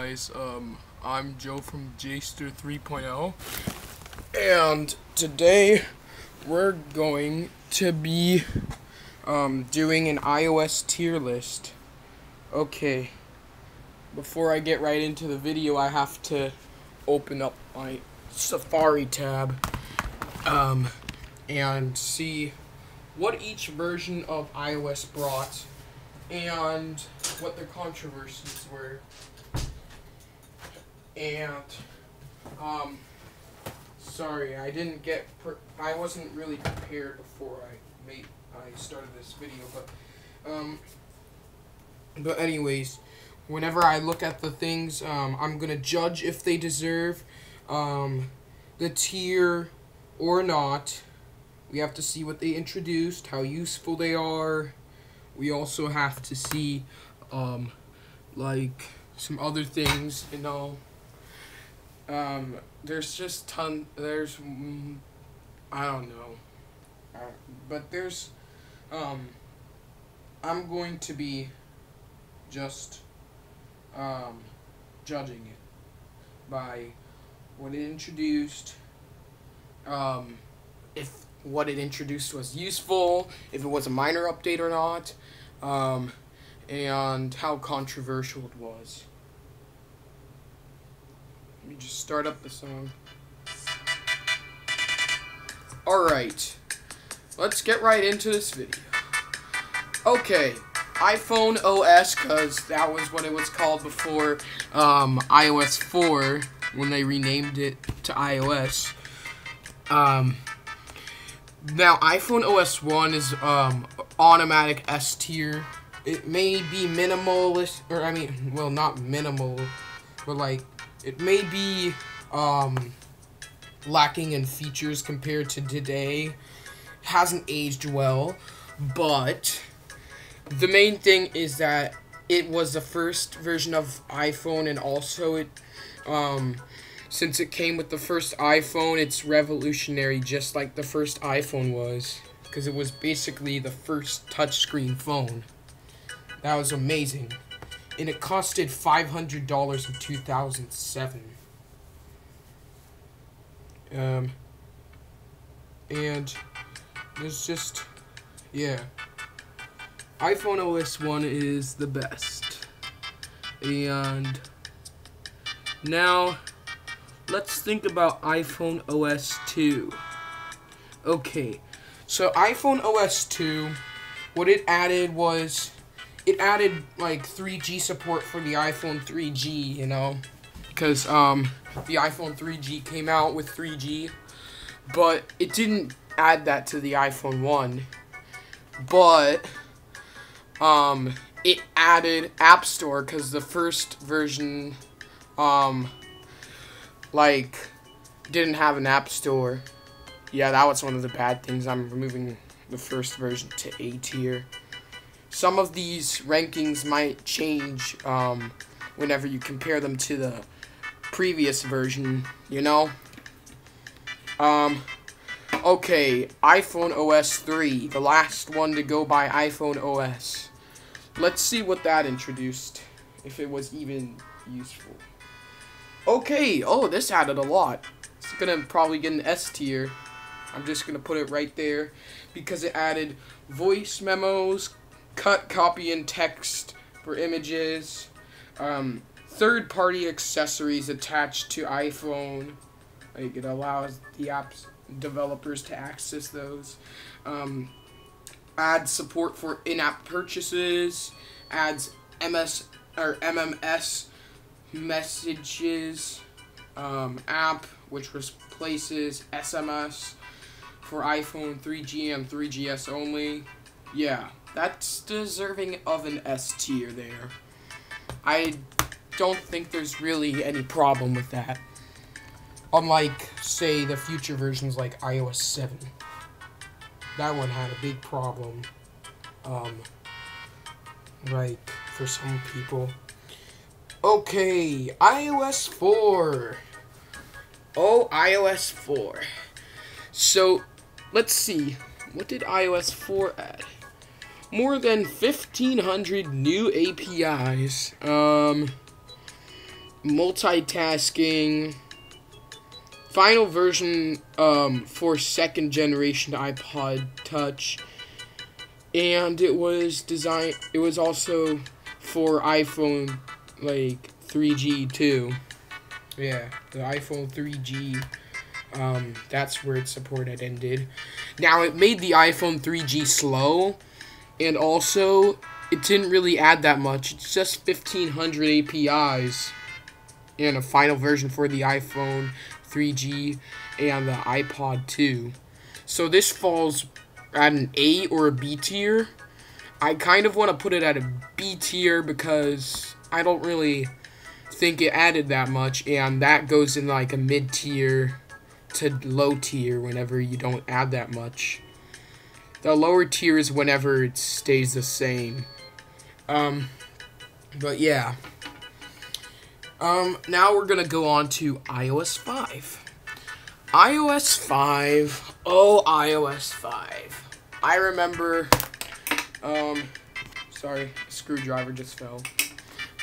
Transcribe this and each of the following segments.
guys, I'm Joe from Jayster 3.0, and today we're going to be doing an iOS tier list. Okay, before I get right into the video, I have to open up my Safari tab and see what each version of iOS brought and what their controversies were. And sorry, I wasn't really prepared before I started this video, but anyways, whenever I look at the things, I'm gonna judge if they deserve the tier or not. We have to see what they introduced, how useful they are. We also have to see like some other things, you know. There's just I don't know, but there's I'm going to be just judging it by what it introduced, if what it introduced was useful, if it was a minor update or not, and how controversial it was. Let me just start up the song. Alright, let's get right into this video. Okay, iPhone OS, because that was what it was called before iOS 4, when they renamed it to iOS. Now, iPhone OS 1 is automatic S tier. It may be minimalist, or I mean, well, not minimal, but like, it may be lacking in features compared to today. Hasn't aged well, but the main thing is that it was the first version of iPhone, and also it since it came with the first iPhone, it's revolutionary, just like the first iPhone was, because it was basically the first touchscreen phone. That was amazing. And it costed $500 in 2007. And there's just, yeah. iPhone OS 1 is the best. And now, let's think about iPhone OS 2. Okay, so iPhone OS 2, what it added was, it added like 3G support for the iPhone 3G, you know, because the iPhone 3G came out with 3G, but it didn't add that to the iPhone 1. But it added App Store, because the first version like didn't have an App Store. Yeah, that was one of the bad things. I'm removing the first version to A tier. Some of these rankings might change whenever you compare them to the previous version, you know? Okay, iPhone OS 3, the last one to go by iPhone OS. Let's see what that introduced, if it was even useful. Okay, oh, this added a lot. It's gonna probably get an S tier. I'm just gonna put it right there, because it added voice memos, cut, copy, and text for images, third-party accessories attached to iPhone. Like, it allows the app's developers to access those. Adds support for in-app purchases. Adds MMS messages app, which replaces SMS for iPhone 3G and 3GS only. Yeah, that's deserving of an S tier there. I don't think there's really any problem with that. Unlike, say, the future versions like iOS 7. That one had a big problem. Like, for some people. Okay, iOS 4. Oh, iOS 4. So, let's see. What did iOS 4 add? More than 1,500 new APIs. multitasking, final version for second generation iPod Touch, and it was also for iPhone like 3G too. Yeah, the iPhone 3G. That's where its support had ended. Now, it made the iPhone 3G slow, and also, it didn't really add that much. It's just 1,500 APIs, and a final version for the iPhone 3G and the iPod 2. So this falls at an A or a B tier. I kind of want to put it at a B tier because I don't really think it added that much, and that goes in like a mid tier to low tier whenever you don't add that much. The lower tier is whenever it stays the same. But yeah. Now we're gonna go on to iOS 5. iOS 5. Oh, iOS 5. I remember, sorry, a screwdriver just fell.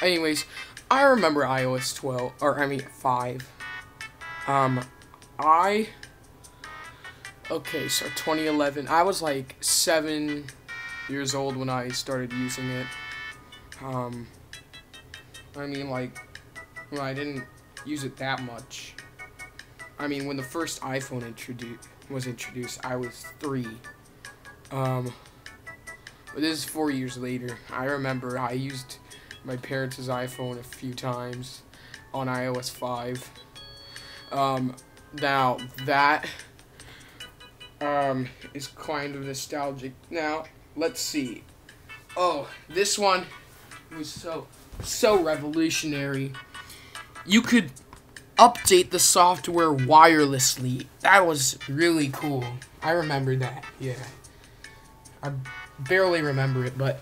Anyways, I remember iOS 5. Okay, so 2011. I was like 7 years old when I started using it. I mean, like, when I didn't use it that much. I mean, when the first iPhone was introduced, I was 3. But this is 4 years later. I remember I used my parents' iPhone a few times on iOS 5. Now, that is kind of nostalgic. Now, let's see. Oh, this one was so revolutionary. You could update the software wirelessly. That was really cool. I remember that. Yeah. I barely remember it, but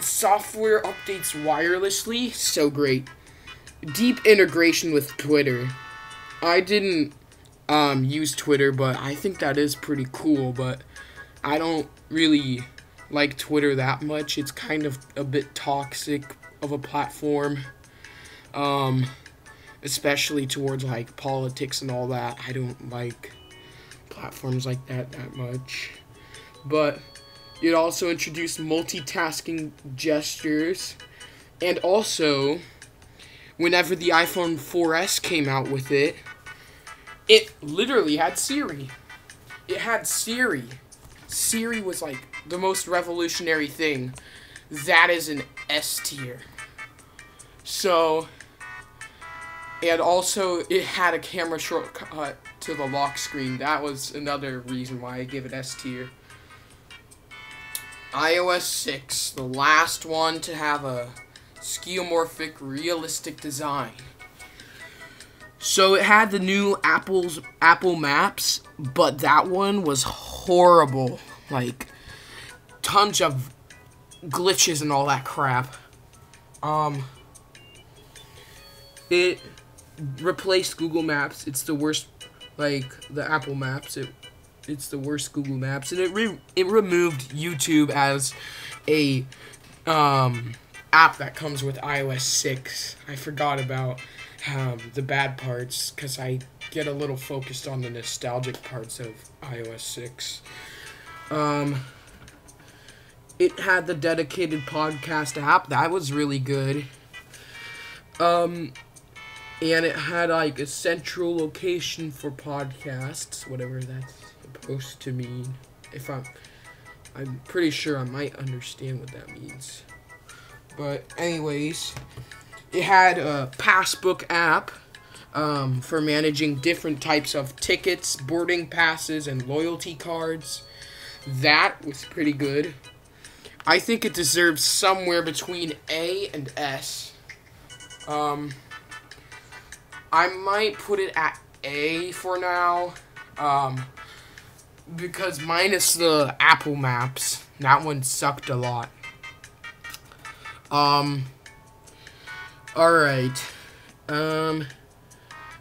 software updates wirelessly, so great. Deep integration with Twitter. I didn't use Twitter, but I think that is pretty cool, but I don't really like Twitter that much. It's kind of a bit toxic of a platform, especially towards like politics and all that. I don't like platforms like that much. But it also introduced multitasking gestures, and also whenever the iPhone 4S came out with it, it literally had Siri. It had Siri. Siri was like the most revolutionary thing. That is an S tier. So, and also it had a camera shortcut to the lock screen. That was another reason why I give it S tier. iOS 6, the last one to have a skeuomorphic, realistic design. So it had the new Apple Maps, but that one was horrible. Like, tons of glitches and all that crap. It replaced Google Maps. It's the worst, like, the Apple Maps. It's the worst Google Maps. And it removed YouTube as a app that comes with iOS 6. I forgot about the bad parts because I get a little focused on the nostalgic parts of iOS 6. It had the dedicated podcast app. That was really good. And it had like a central location for podcasts, whatever that's supposed to mean. If I'm pretty sure I might understand what that means. But anyways, it had a passbook app for managing different types of tickets, boarding passes, and loyalty cards. That was pretty good. I think it deserves somewhere between A and S. I might put it at A for now, because minus the Apple Maps, that one sucked a lot. Alright.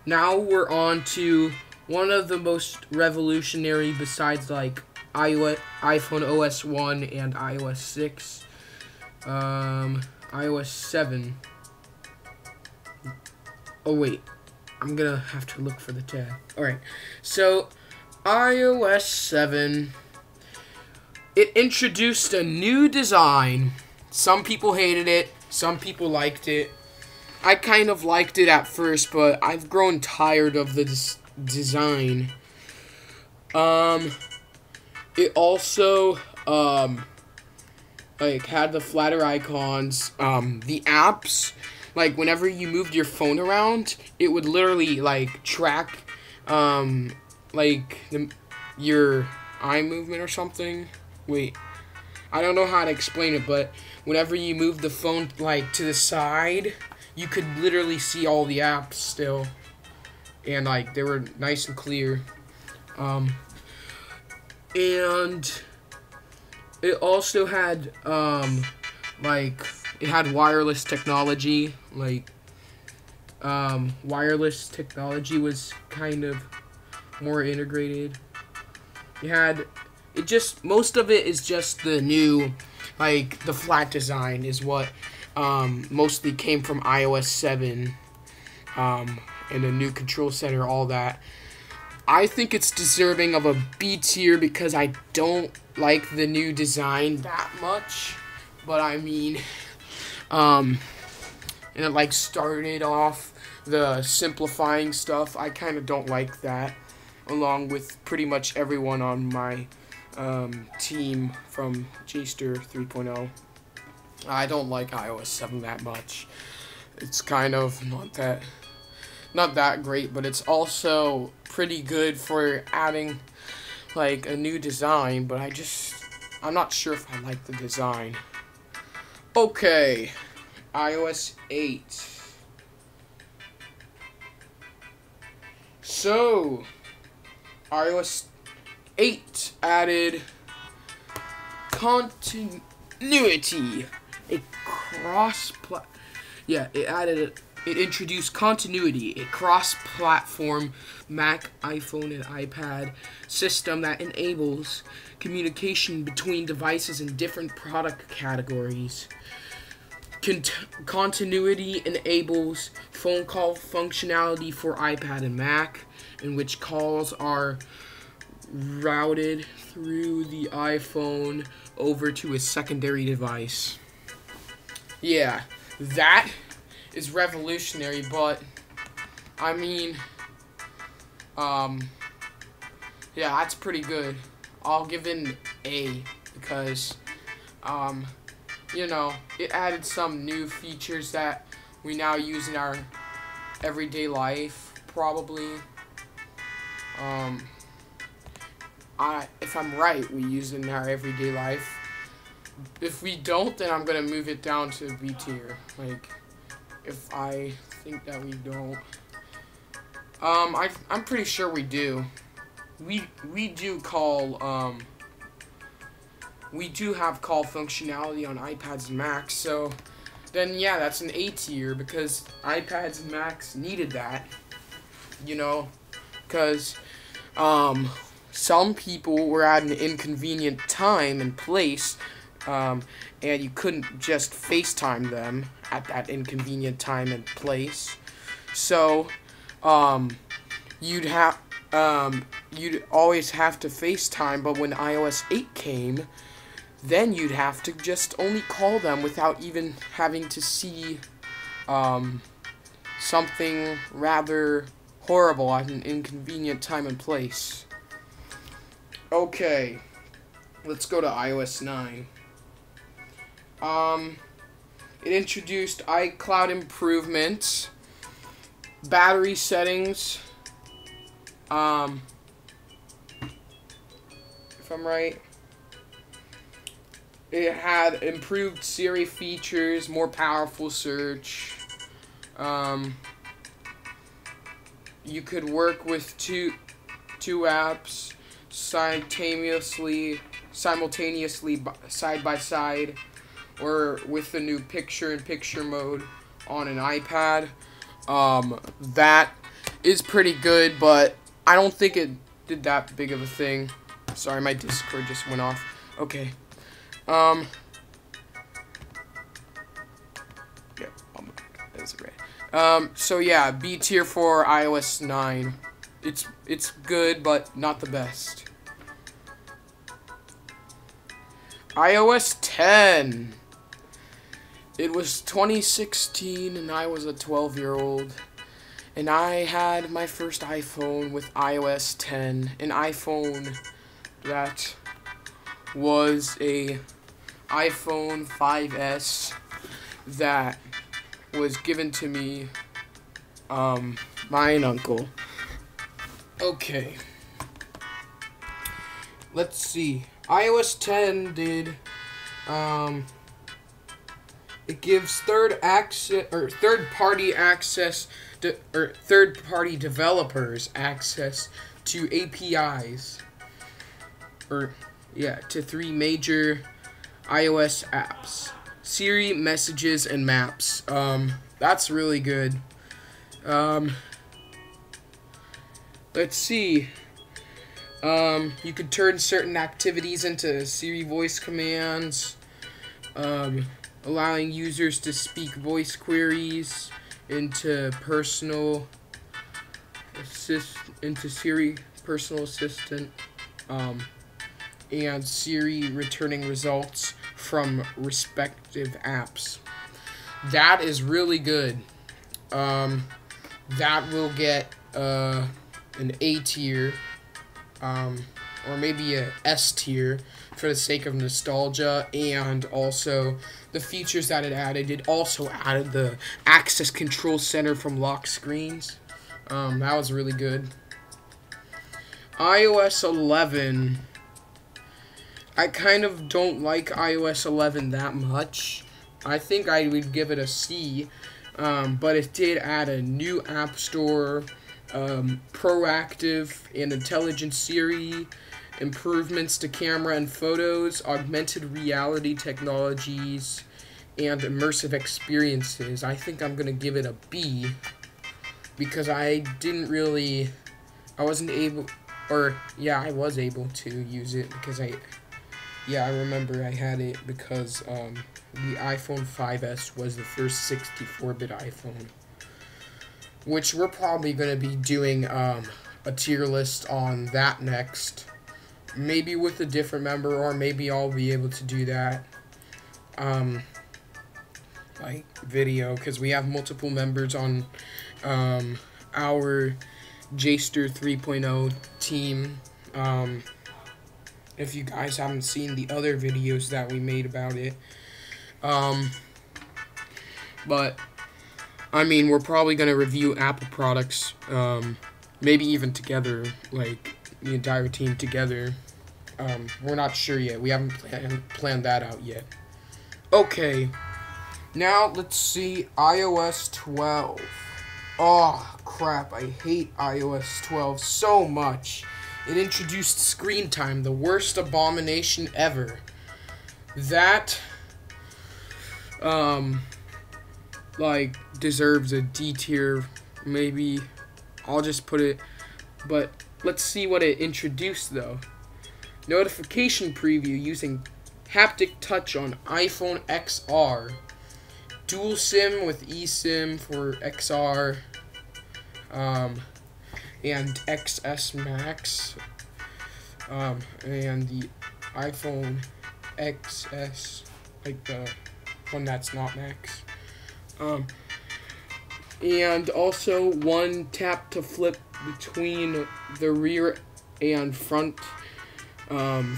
Now we're on to one of the most revolutionary besides like iPhone OS 1 and iOS 6. iOS 7. Oh wait, I'm gonna have to look for the tab. Alright, so iOS 7, it introduced a new design. Some people hated it, some people liked it. I kind of liked it at first, but I've grown tired of the design. It also, like, had the flatter icons. The apps, like, whenever you moved your phone around, it would literally, like, track, like, your eye movement or something. Wait, I don't know how to explain it, but whenever you move the phone, like, to the side, you could literally see all the apps still. And, like, they were nice and clear. And it also had, like, it had wireless technology. Like, wireless technology was kind of more integrated. Most of it is just the new, like, the flat design is what, mostly came from iOS 7, and a new control center, all that. I think it's deserving of a B tier because I don't like the new design that much. But I mean, and it, like, started off the simplifying stuff. I kind of don't like that, along with pretty much everyone on my team from Jayster 3.0. I don't like iOS 7 that much. It's kind of not that great, but it's also pretty good for adding, like, a new design, but I'm not sure if I like the design. Okay, iOS 8. So, iOS 8 added continuity. It introduced continuity, a cross-platform Mac, iPhone, and iPad system that enables communication between devices in different product categories. Continuity enables phone call functionality for iPad and Mac, in which calls are routed through the iPhone over to a secondary device. Yeah, that is revolutionary, but I mean, yeah, that's pretty good. I'll give it an A because, you know, it added some new features that we now use in our everyday life, probably. If I'm right, we use it in our everyday life. If we don't, then I'm gonna move it down to B tier. Like, if I think that we don't, I'm pretty sure we do. We do call, we do have call functionality on iPads and Macs, so then yeah, that's an A tier because iPads and Macs needed that, you know, because some people were at an inconvenient time and place, and you couldn't just FaceTime them at that inconvenient time and place. So, you'd always have to FaceTime, but when iOS 8 came, then you'd have to just only call them without even having to see, something rather horrible at an inconvenient time and place. Okay, let's go to iOS 9. It introduced iCloud improvements, battery settings, if I'm right. It had improved Siri features, more powerful search. You could work with two apps simultaneously side by side, or with the new picture-in-picture mode on an iPad. That is pretty good, but I don't think it did that big of a thing. Sorry, my Discord just went off. Okay. Yeah, that's right. So yeah, B tier for iOS 9. It's good, but not the best. iOS 10. It was 2016, and I was a 12-year-old. And I had my first iPhone with iOS 10. An iPhone that was a iPhone 5S that was given to me by an uncle. Okay. Let's see. iOS 10 did it gives third-party developers access to APIs to 3 major iOS apps: Siri, Messages, and Maps. That's really good. Let's see. You could turn certain activities into Siri voice commands, allowing users to speak voice queries into Siri personal assistant, and Siri returning results from respective apps. That is really good. That will get an A tier, or maybe a S tier for the sake of nostalgia, and also the features that it added. It also added the access control center from lock screens. That was really good. iOS 11. I kind of don't like iOS 11 that much. I think I would give it a C, but it did add a new app store, proactive and intelligent Siri, improvements to camera and photos, augmented reality technologies, and immersive experiences. I think I'm going to give it a B, because I was able to use it because I remember I had it because the iPhone 5S was the first 64-bit iPhone, which we're probably going to be doing a tier list on that next, maybe with a different member, or maybe I'll be able to do that like video, because we have multiple members on our Jayster 3.0 team. If you guys haven't seen the other videos that we made about it. But, I mean, we're probably going to review Apple products, maybe even together, like, the entire team together. We're not sure yet. We haven't planned that out yet. Okay, now let's see iOS 12. Oh, crap, I hate iOS 12 so much. It introduced screen time, the worst abomination ever. That, deserves a D tier, maybe. I'll just put it, but let's see what it introduced, though. Notification preview using haptic touch on iPhone XR. Dual SIM with eSIM for XR. And XS Max, and the iPhone XS, like the one that's not Max, and also one tap to flip between the rear and front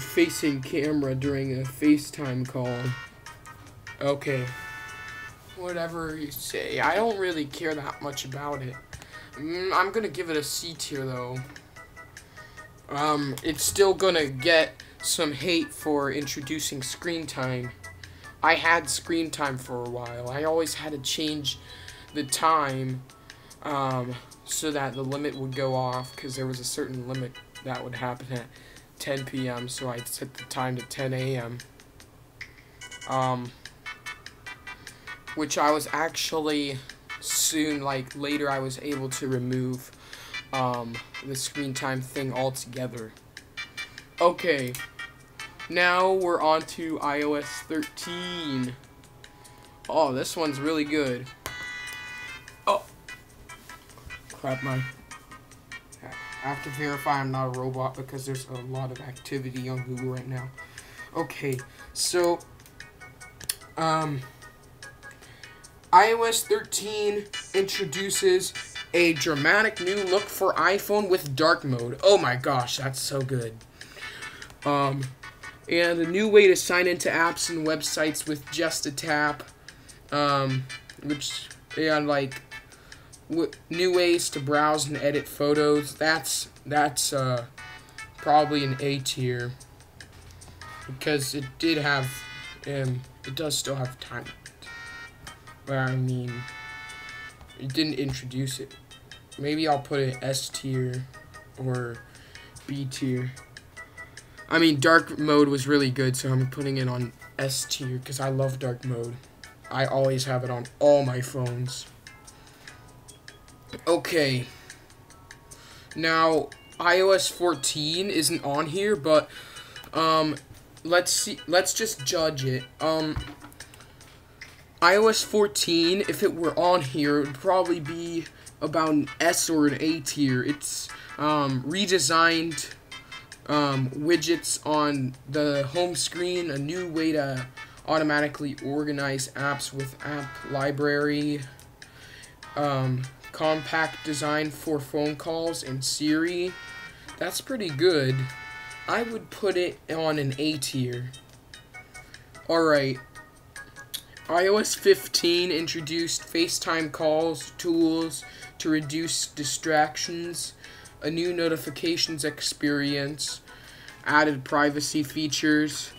facing camera during a FaceTime call. Okay, whatever you say, I don't really care that much about it. I'm gonna give it a C tier, though. It's still gonna get some hate for introducing screen time. I had screen time for a while. I always had to change the time, so that the limit would go off, because there was a certain limit that would happen at 10 p.m., so I'd set the time to 10 a.m., which I was actually... soon, later, I was able to remove the screen time thing altogether. Okay, now we're on to iOS 13. Oh, this one's really good. Oh, crap, I have to verify I'm not a robot because there's a lot of activity on Google right now. Okay, so, iOS 13 introduces a dramatic new look for iPhone with dark mode. Oh my gosh, that's so good. And a new way to sign into apps and websites with just a tap. New ways to browse and edit photos. That's probably an A tier because it did have, it does still have time. But I mean, it didn't introduce it. Maybe I'll put it S tier or B tier. I mean, dark mode was really good, so I'm putting it on S tier because I love dark mode. I always have it on all my phones. Okay. Now, iOS 14 isn't on here, but let's just judge it. iOS 14, if it were on here, it would probably be about an S or an A tier. It's redesigned widgets on the home screen, a new way to automatically organize apps with app library, compact design for phone calls, and Siri. That's pretty good. I would put it on an A tier. Alright. iOS 15 introduced FaceTime calls, tools to reduce distractions, a new notifications experience, added privacy features,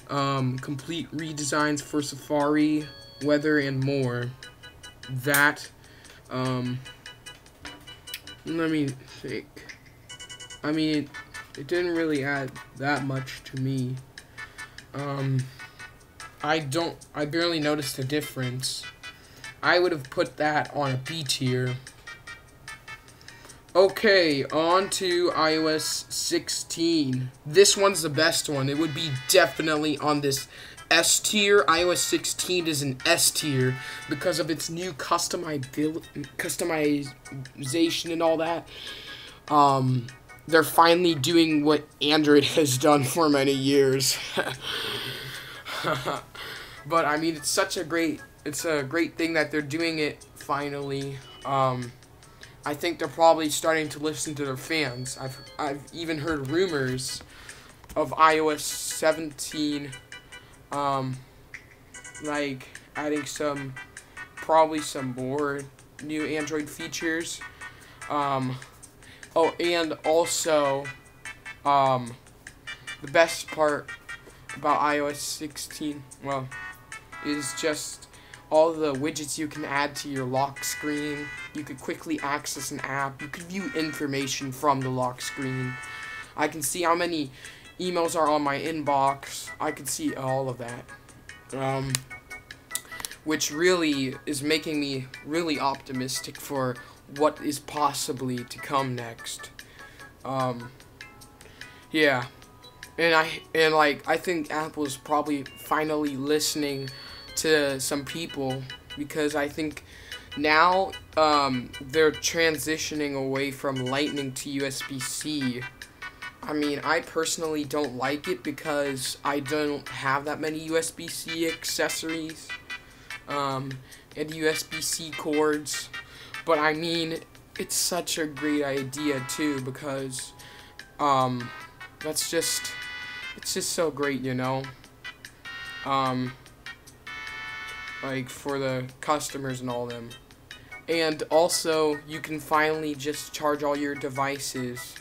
complete redesigns for Safari, weather, and more. That, let me think. I mean, it didn't really add that much to me. I barely noticed a difference. I would have put that on a B tier. Okay, on to iOS 16. This one's the best one. It would be definitely on this S tier. iOS 16 is an S tier because of its new customization and all that. They're finally doing what Android has done for many years. But I mean, it's a great thing that they're doing it finally. I think they're probably starting to listen to their fans. I've even heard rumors of iOS 17, like adding probably some more new Android features. Oh, and also, the best part about iOS 16, well, is just all the widgets you can add to your lock screen. You could quickly access an app. You could view information from the lock screen. I can see how many emails are on my inbox. I can see all of that. Which really is making me really optimistic for what is possibly to come next. Yeah. And I think Apple's probably finally listening to some people, because I think now they're transitioning away from Lightning to USB-C. I mean, I personally don't like it because I don't have that many USB-C accessories and USB-C cords. But I mean, it's such a great idea too, because it's just so great, you know. Like for the customers and all them. And also, you can finally just charge all your devices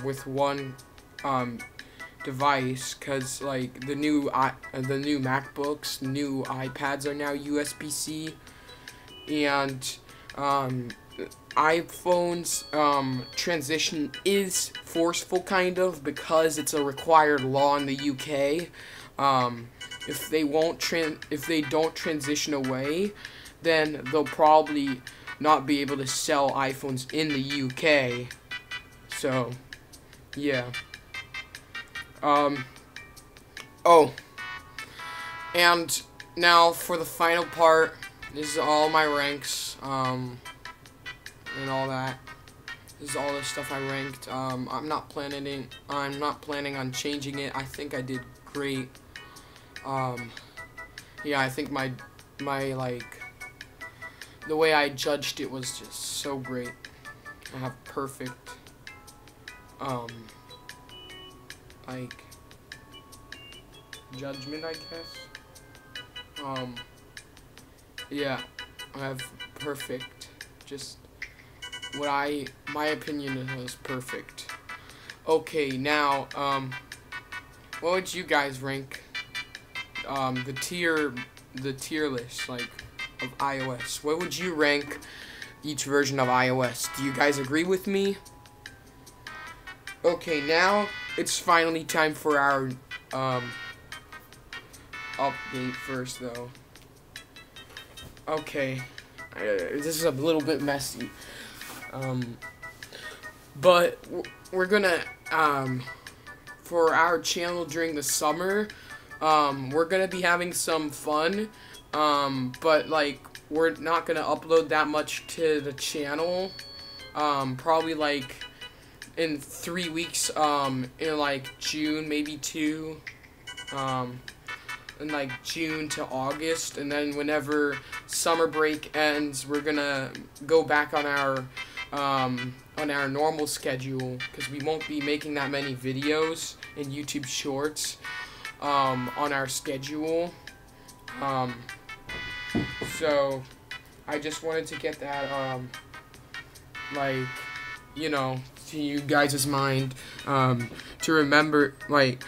with one device, because like the new MacBooks, new iPads are now USB-C, and iPhone's transition is forceful, kind of, because it's a required law in the UK. If they don't transition away, then they'll probably not be able to sell iPhones in the UK. So, yeah. Oh, and now for the final part. This is all my ranks. and all that. This is all the stuff I ranked. I'm not planning on changing it. I think I did great. Yeah, I think my like the way I judged it was just so great. I have perfect like judgment, I guess. Yeah, I have perfect. Just my opinion was perfect. Okay, now, what would you guys rank, the tier list, like, of iOS? What would you rank each version of iOS? Do you guys agree with me? Okay, now, it's finally time for our, update first, though. Okay, this is a little bit messy. But we're gonna, for our channel during the summer, we're gonna be having some fun, but, like, we're not gonna upload that much to the channel, probably, like, in 3 weeks, in, like, June, maybe 2, in, like, June to August, and then whenever summer break ends, we're gonna go back on our normal schedule, because we won't be making that many videos in YouTube Shorts, on our schedule, so I just wanted to get that, like, you know, to you guys' mind, to remember, like,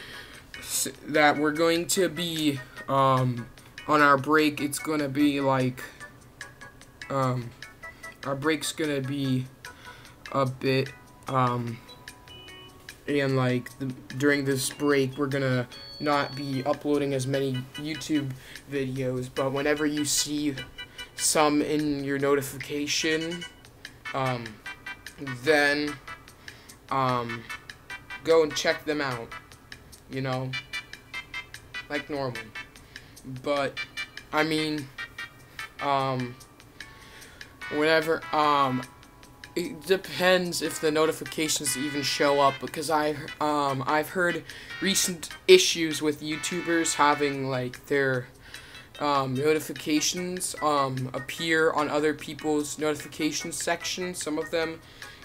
that we're going to be, on our break, it's gonna be, like, our break's gonna be a bit, and, like, during this break, we're gonna not be uploading as many YouTube videos, but whenever you see some in your notification, then, go and check them out, you know, like normal. But, I mean, whatever, it depends if the notifications even show up, because I've heard recent issues with YouTubers having, like, their notifications appear on other people's notification section. Some of them,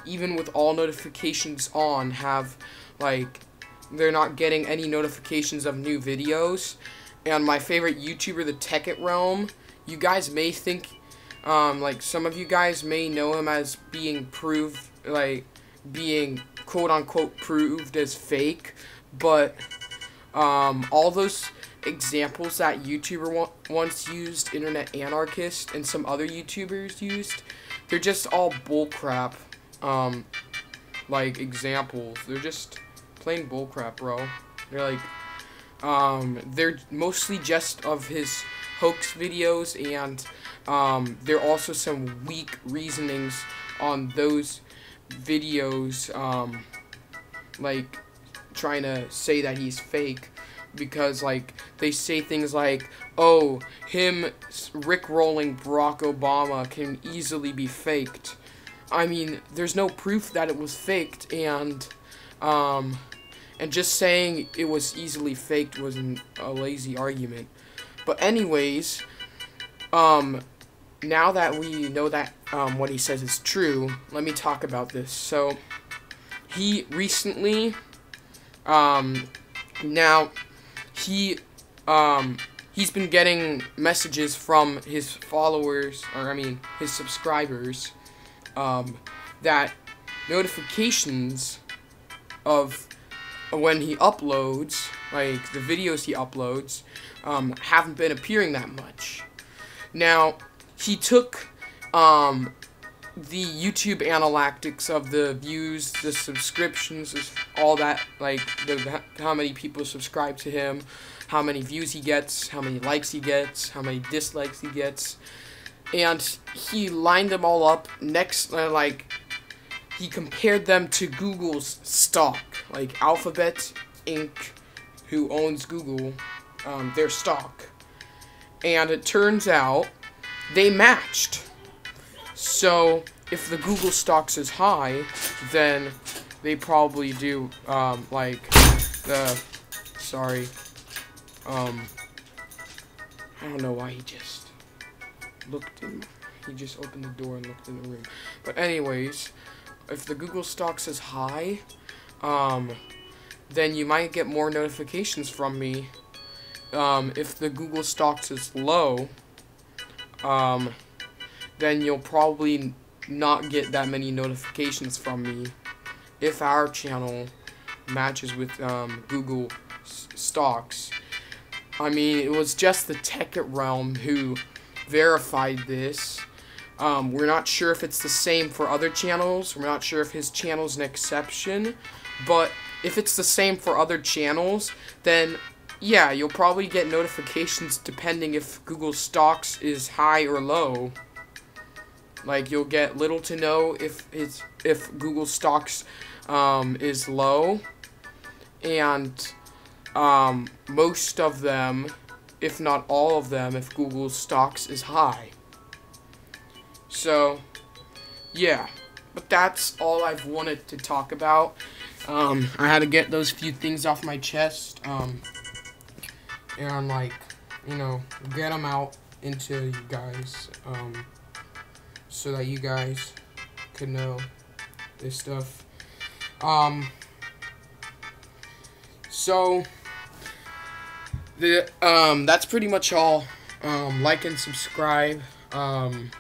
even with all notifications on, have, like, they're not getting any notifications of new videos. And my favorite YouTuber, TheTekkitRealm, you guys may think, like, some of you guys may know him as being being quote-unquote proved as fake, but, all those examples that YouTuber once used, Internet Anarchist, and some other YouTubers used, they're just all bullcrap, like, examples. They're just plain bullcrap, bro. They're, like, they're mostly just of his hoax videos, and, there are also some weak reasonings on those videos, like, trying to say that he's fake, because, like, they say things like, oh, him rickrolling Barack Obama can easily be faked. I mean, there's no proof that it was faked, and just saying it was easily faked wasn't a lazy argument. But anyways, now that we know that, what he says is true, let me talk about this. So, he recently, now, he's been getting messages from his followers, or I mean, his subscribers, that notifications of when he uploads, like, the videos he uploads, haven't been appearing that much. Now, he took, the YouTube analytics of the views, the subscriptions, all that, like, how many people subscribe to him, how many views he gets, how many likes he gets, how many dislikes he gets, and he lined them all up next, like, he compared them to Google's stock, like Alphabet Inc., who owns Google, their stock, and it turns out they matched. So if the Google stocks is high, then they probably do, like, sorry, I don't know why he just opened the door and looked in the room. But anyways, if the Google stocks is high, then you might get more notifications from me. If the Google stocks is low, then you'll probably not get that many notifications from me if our channel matches with Google stocks. I mean, it was just the TheTekkitRealm who verified this. We're not sure if it's the same for other channels. We're not sure if his channel's an exception, but if it's the same for other channels, then yeah, you'll probably get notifications depending if Google stocks is high or low. Like, you'll get little to no if Google stocks is low, and most of them, if not all of them, if Google stocks is high. So yeah, but that's all I've wanted to talk about. I had to get those few things off my chest, and, like, you know, get them out into you guys, so that you guys could know this stuff. So that's pretty much all. Like and subscribe. Turn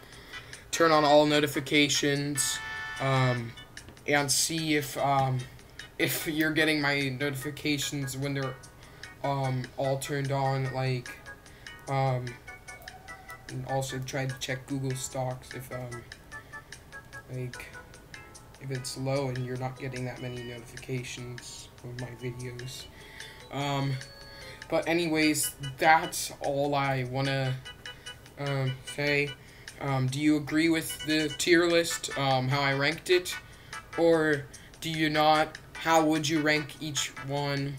on all notifications. And see if you're getting my notifications when they're all turned on, like, and also try to check Google stocks if it's low and you're not getting that many notifications of my videos. But anyways, that's all I wanna say. Do you agree with the tier list, how I ranked it, or do you not? How would you rank each one?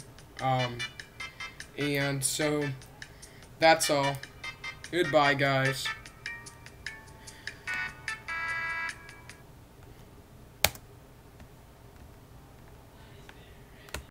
And so that's all. Goodbye, guys.